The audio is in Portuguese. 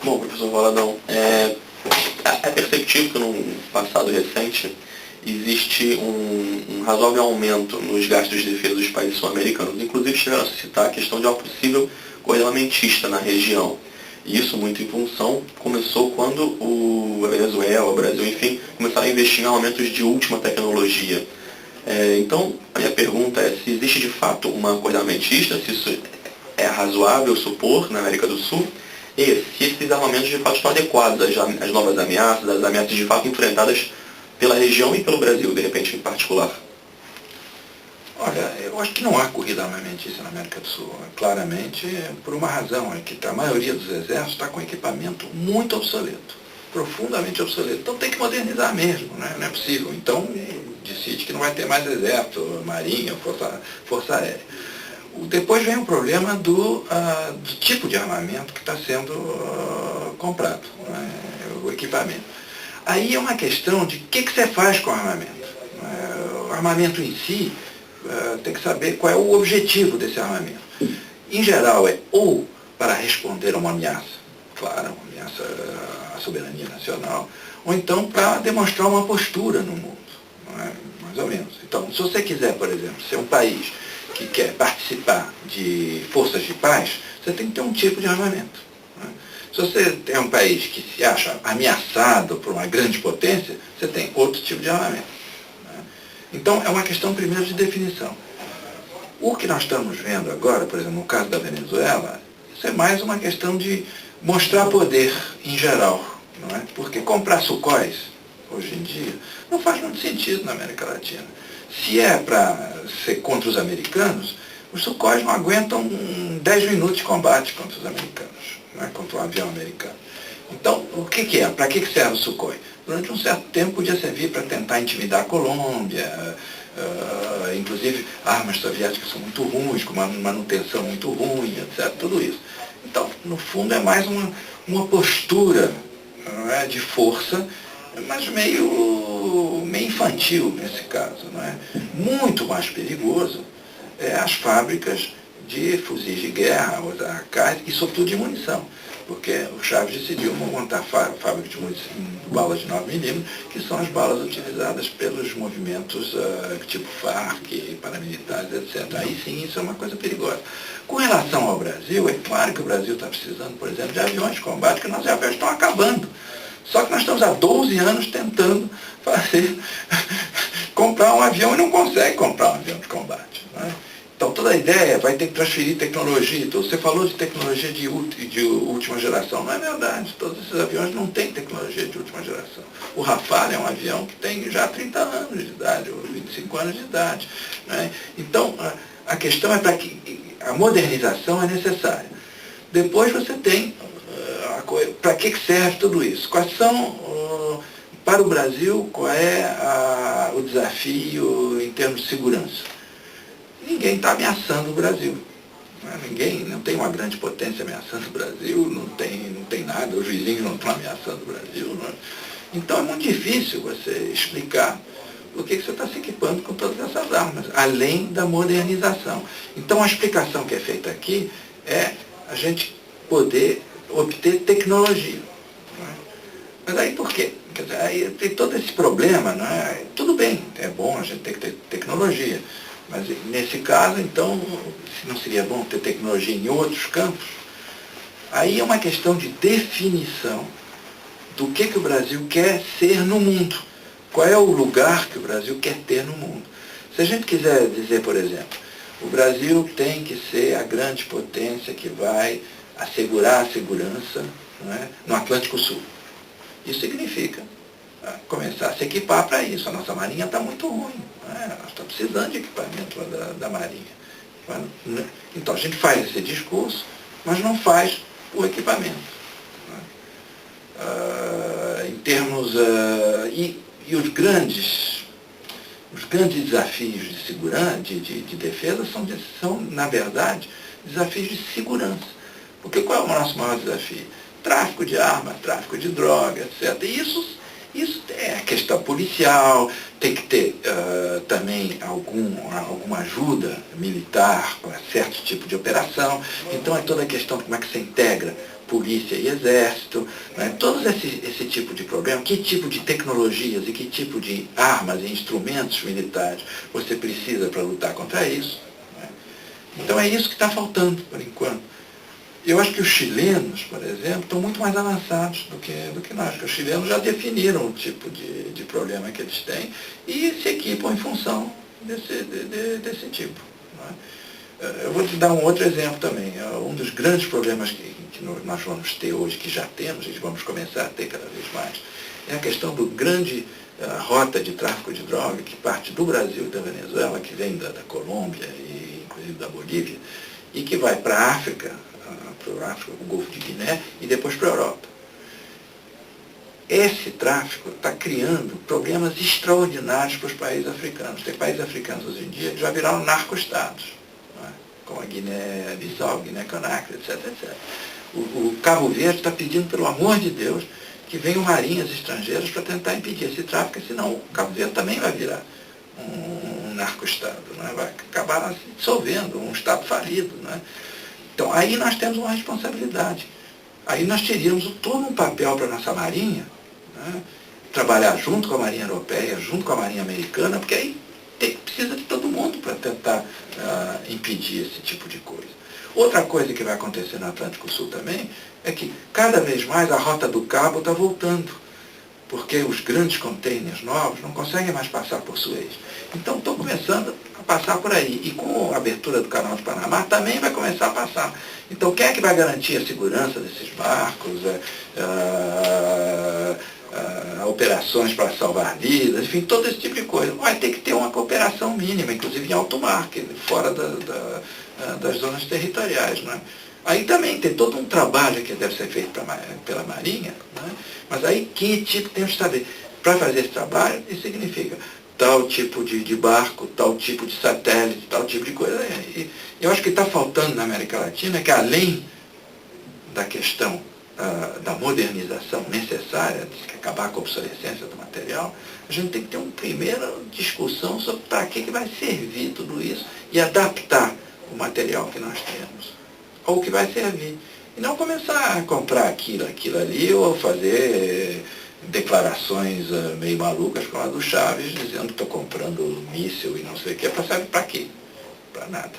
Bom, professor Valadão, é perceptível que num passado recente existe um razoável aumento nos gastos de defesa dos países sul-americanos. Inclusive chegaram a citar a questão de uma possível corrida armamentista na região. E isso muito em função, começou quando a Venezuela, o Brasil, enfim, começaram a investir em armamentos de última tecnologia. Então, a minha pergunta é se existe de fato uma corrida armamentista, se isso é razoável supor na América do Sul, e se esses armamentos de fato estão adequados às novas ameaças, às ameaças de fato enfrentadas pela região e pelo Brasil, de repente, em particular. Olha, eu acho que não há corrida armamentista na América do Sul. Claramente, por uma razão, é que a maioria dos exércitos está com equipamento muito obsoleto, profundamente obsoleto. Então tem que modernizar mesmo, né? Não é possível. Então decide que não vai ter mais exército, marinha, força aérea. Depois vem o problema do tipo de armamento que está sendo comprado, né? O equipamento. Aí é uma questão de o que você faz com o armamento. O armamento em si, tem que saber qual é o objetivo desse armamento. Em geral, é ou para responder a uma ameaça, claro, uma ameaça à soberania nacional, ou então para demonstrar uma postura no mundo, não é? Mais ou menos. Então, se você quiser, por exemplo, ser um país que quer participar de forças de paz, você tem que ter um tipo de armamento. Né? Se você é um país que se acha ameaçado por uma grande potência, você tem outro tipo de armamento. Né? Então, é uma questão primeiro de definição. O que nós estamos vendo agora, por exemplo, no caso da Venezuela, isso é mais uma questão de mostrar poder em geral. Não é? Porque comprar Sukhóis, hoje em dia, não faz muito sentido na América Latina. Se é para ser contra os americanos, os Sukhóis não aguentam 10 minutos de combate contra os americanos, né? Contra um avião americano. Então, o que é? Para que serve o Sukhoi? Durante um certo tempo podia servir para tentar intimidar a Colômbia, inclusive armas soviéticas são muito ruins, com uma manutenção muito ruim, etc. Tudo isso. Então, no fundo, é mais uma postura, não é, de força, mas meio infantil nesse caso. Não é? Muito mais perigoso é as fábricas de fuzis de guerra, AKs, e sobretudo de munição. Porque o Chaves decidiu montar fábrica de munição, balas de 9mm, que são as balas utilizadas pelos movimentos tipo FARC, paramilitares, etc. Aí sim, isso é uma coisa perigosa. Com relação ao Brasil, é claro que o Brasil está precisando, por exemplo, de aviões de combate, que nossos aviões estão acabando. Só que nós estamos há 12 anos tentando comprar um avião e não consegue comprar um avião de combate. Não é? Então toda a ideia vai ter que transferir tecnologia. Então, você falou de tecnologia de última geração. Não é verdade. Todos esses aviões não têm tecnologia de última geração. O Rafale é um avião que tem já 30 anos de idade, ou 25 anos de idade. Né? Então, a questão é para que a modernização é necessária. Depois você tem para que serve tudo isso. Quais são, para o Brasil, qual é o desafio em termos de segurança? Ninguém está ameaçando o Brasil. Ninguém, não tem uma grande potência ameaçando o Brasil, não tem nada, os vizinhos não estão ameaçando o Brasil. Não é? Então é muito difícil você explicar por que você está se equipando com todas essas armas, além da modernização. Então a explicação que é feita aqui é a gente poder obter tecnologia. Não é? Mas aí por quê? Quer dizer, aí tem todo esse problema, não é? Tudo bem, é bom a gente ter que ter tecnologia. Mas nesse caso, então, se não seria bom ter tecnologia em outros campos? Aí é uma questão de definição do que o Brasil quer ser no mundo. Qual é o lugar que o Brasil quer ter no mundo? Se a gente quiser dizer, por exemplo, o Brasil tem que ser a grande potência que vai assegurar a segurança, não é, no Atlântico Sul. Isso significa começar a se equipar para isso. A nossa marinha está muito ruim. Nós estamos precisando de equipamento da marinha. Então a gente faz esse discurso, mas não faz o equipamento. Em termos... E os grandes desafios de segurança, de defesa, são, na verdade, desafios de segurança. Porque qual é o nosso maior desafio? Tráfico de armas, tráfico de drogas, etc. E isso é questão policial, tem que ter também alguma ajuda militar para certo tipo de operação. Então é toda a questão de como é que você integra polícia e exército, né? Todo esse tipo de problema, que tipo de tecnologias e que tipo de armas e instrumentos militares você precisa para lutar contra isso. Né? Então é isso que está faltando, por enquanto. Eu acho que os chilenos, por exemplo, estão muito mais avançados do que nós, porque os chilenos já definiram o tipo de problema que eles têm e se equipam em função desse tipo. Né? Eu vou te dar um outro exemplo também. Um dos grandes problemas que nós vamos ter hoje, que já temos e vamos começar a ter cada vez mais, é a questão do grande rota de tráfico de droga que parte do Brasil e da Venezuela, que vem da Colômbia e inclusive da Bolívia, e que vai para a África, o Golfo de Guiné e depois para a Europa. Esse tráfico está criando problemas extraordinários para os países africanos. Tem países africanos hoje em dia que já viraram narco-estados, né? Como a Guiné-Bissau, Guiné-Conakry, etc, etc. O Cabo Verde está pedindo, pelo amor de Deus, que venham marinhas estrangeiras para tentar impedir esse tráfico, senão o Cabo Verde também vai virar um narco-estado, né? Vai acabar se dissolvendo, um estado falido. Né? Então, aí nós temos uma responsabilidade. Aí nós teríamos todo um papel para a nossa Marinha, né? Trabalhar junto com a Marinha Europeia, junto com a Marinha Americana, porque aí precisa de todo mundo para tentar impedir esse tipo de coisa. Outra coisa que vai acontecer no Atlântico Sul também é que cada vez mais a Rota do Cabo está voltando, porque os grandes containers novos não conseguem mais passar por Suez. Então estão começando a passar por aí. E com a abertura do Canal de Panamá também vai começar a passar. Então quem é que vai garantir a segurança desses barcos, operações para salvar vidas, enfim, todo esse tipo de coisa? Vai ter que ter uma cooperação mínima, inclusive em alto mar, fora das zonas territoriais. Né? Aí também tem todo um trabalho que deve ser feito pela Marinha, né? Mas aí que tipo temos que saber? Para fazer esse trabalho, isso significa tal tipo de barco, tal tipo de satélite, tal tipo de coisa. E eu acho que está faltando na América Latina que, além da questão da modernização necessária, de acabar com a obsolescência do material, a gente tem que ter uma primeira discussão sobre para que vai servir tudo isso e adaptar o material que nós temos ao que vai servir. E não começar a comprar aquilo ali, ou fazer declarações meio malucas como a do Chaves, dizendo que estou comprando míssil e não sei o que, serve para quê? Para nada.